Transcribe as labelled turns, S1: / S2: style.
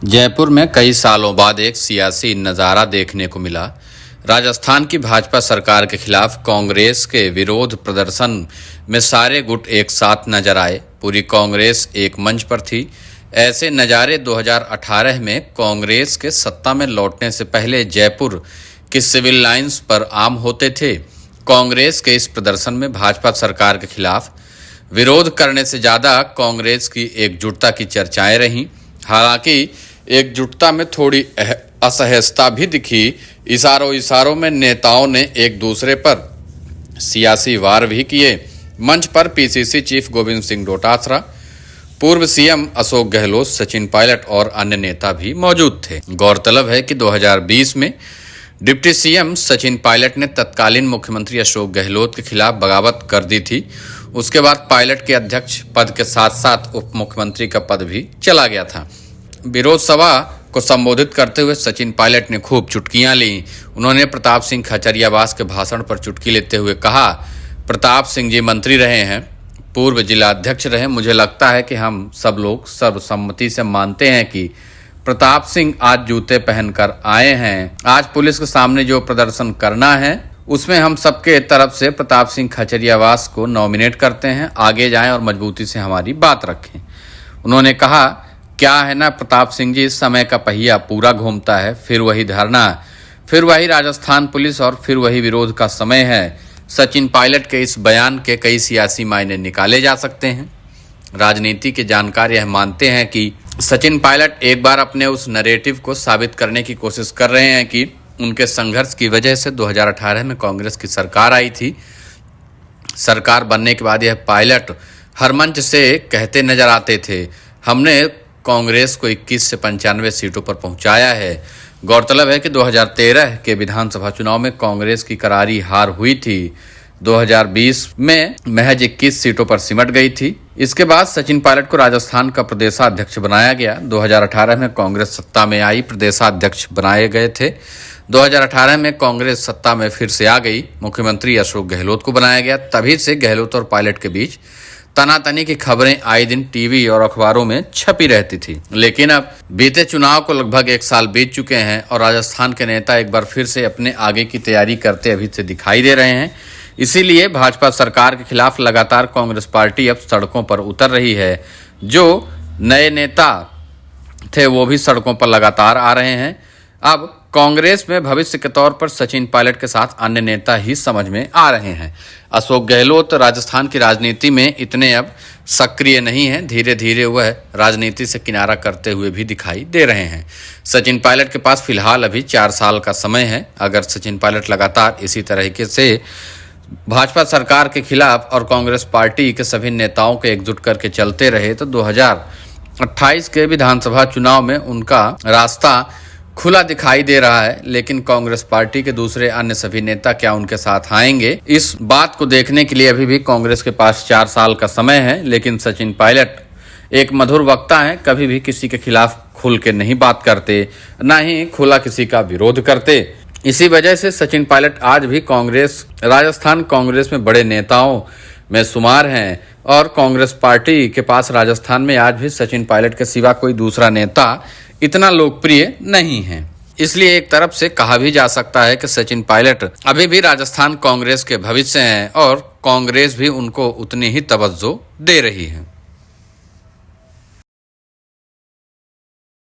S1: जयपुर में कई सालों बाद एक सियासी नज़ारा देखने को मिला। राजस्थान की भाजपा सरकार के खिलाफ कांग्रेस के विरोध प्रदर्शन में सारे गुट एक साथ नजर आए। पूरी कांग्रेस एक मंच पर थी। ऐसे नज़ारे 2018 में कांग्रेस के सत्ता में लौटने से पहले जयपुर की सिविल लाइंस पर आम होते थे। कांग्रेस के इस प्रदर्शन में भाजपा सरकार के खिलाफ विरोध करने से ज़्यादा कांग्रेस की एकजुटता की चर्चाएं रहीं। हालांकि एकजुटता में थोड़ी असहजता भी दिखी। इशारों में नेताओं ने एक दूसरे पर सियासी वार भी किए। मंच पर पीसीसी चीफ गोविंद सिंह डोटासरा, पूर्व सीएम अशोक गहलोत, सचिन पायलट और अन्य नेता भी मौजूद थे। गौरतलब है कि 2020 में डिप्टी सीएम सचिन पायलट ने तत्कालीन मुख्यमंत्री अशोक गहलोत के खिलाफ बगावत कर दी थी। उसके बाद पायलट के अध्यक्ष पद के साथ साथ उप मुख्यमंत्री का पद भी चला गया था। विरोध सभा को संबोधित करते हुए सचिन पायलट ने खूब चुटकियां ली। उन्होंने प्रताप सिंह खचरियावास के भाषण पर चुटकी लेते हुए कहा, प्रताप सिंह जी मंत्री रहे हैं, पूर्व जिला अध्यक्ष रहे। मुझे लगता है कि हम सब लोग सर्वसम्मति से मानते हैं कि प्रताप सिंह आज जूते पहनकर आए हैं। आज पुलिस के सामने जो प्रदर्शन करना है उसमें हम सबके तरफ से प्रताप सिंह खचरियावास को नॉमिनेट करते हैं। आगे जाएं और मजबूती से हमारी बात रखें। उन्होंने कहा, क्या है ना प्रताप सिंह जी, इस समय का पहिया पूरा घूमता है, फिर वही धरना, फिर वही राजस्थान पुलिस और फिर वही विरोध का समय है। सचिन पायलट के इस बयान के कई सियासी मायने निकाले जा सकते हैं। राजनीति के जानकार यह मानते हैं कि सचिन पायलट एक बार अपने उस नैरेटिव को साबित करने की कोशिश कर रहे हैं कि उनके संघर्ष की वजह से 2018 में कांग्रेस की सरकार आई थी। सरकार बनने के बाद यह पायलट हर मंच से कहते नजर आते थे, हमने कांग्रेस को 21 से 95 सीटों पर पहुंचाया है। गौरतलब है कि 2013 के विधानसभा चुनाव में कांग्रेस की करारी हार हुई थी। 2020 में महज 21 सीटों पर सिमट गई थी। इसके बाद सचिन पायलट को राजस्थान का प्रदेशाध्यक्ष बनाया गया। 2018 में कांग्रेस सत्ता में आई, प्रदेशाध्यक्ष बनाए गए थे। 2018 में कांग्रेस सत्ता में फिर से आ गई, मुख्यमंत्री अशोक गहलोत को बनाया गया। तभी से गहलोत और पायलट के बीच तनातनी की खबरें आए दिन टीवी और अखबारों में छपी रहती थी। लेकिन अब बीते चुनाव को लगभग 1 साल बीत चुके हैं और राजस्थान के नेता एक बार फिर से अपने आगे की तैयारी करते अभी से दिखाई दे रहे हैं। इसीलिए भाजपा सरकार के खिलाफ लगातार कांग्रेस पार्टी अब सड़कों पर उतर रही है। जो नए नेता थे वो भी सड़कों पर लगातार आ रहे हैं। अब कांग्रेस में भविष्य के तौर पर सचिन पायलट के साथ अन्य नेता ही समझ में आ रहे हैं। अशोक गहलोत राजस्थान की राजनीति में इतने अब सक्रिय नहीं हैं। धीरे धीरे वह राजनीति से किनारा करते हुए भी दिखाई दे रहे हैं। सचिन पायलट के पास फिलहाल अभी 4 साल का समय है। अगर सचिन पायलट लगातार इसी तरीके से भाजपा सरकार के खिलाफ और कांग्रेस पार्टी के सभी नेताओं को एकजुट करके चलते रहे तो 2028 के विधानसभा चुनाव में उनका रास्ता खुला दिखाई दे रहा है। लेकिन कांग्रेस पार्टी के दूसरे अन्य सभी नेता क्या उनके साथ आएंगे, इस बात को देखने के लिए अभी भी कांग्रेस के पास 4 साल का समय है। लेकिन सचिन पायलट एक मधुर वक्ता हैं, कभी भी किसी के खिलाफ खुल के नहीं बात करते, ना ही खुला किसी का विरोध करते। इसी वजह से सचिन पायलट आज भी राजस्थान कांग्रेस में बड़े नेताओं में शुमार हैं और कांग्रेस पार्टी के पास राजस्थान में आज भी सचिन पायलट के सिवा कोई दूसरा नेता इतना लोकप्रिय नहीं है। इसलिए एक तरफ से कहा भी जा सकता है कि सचिन पायलट अभी भी राजस्थान कांग्रेस के भविष्य हैं और कांग्रेस भी उनको उतनी ही तवज्जो दे रही है।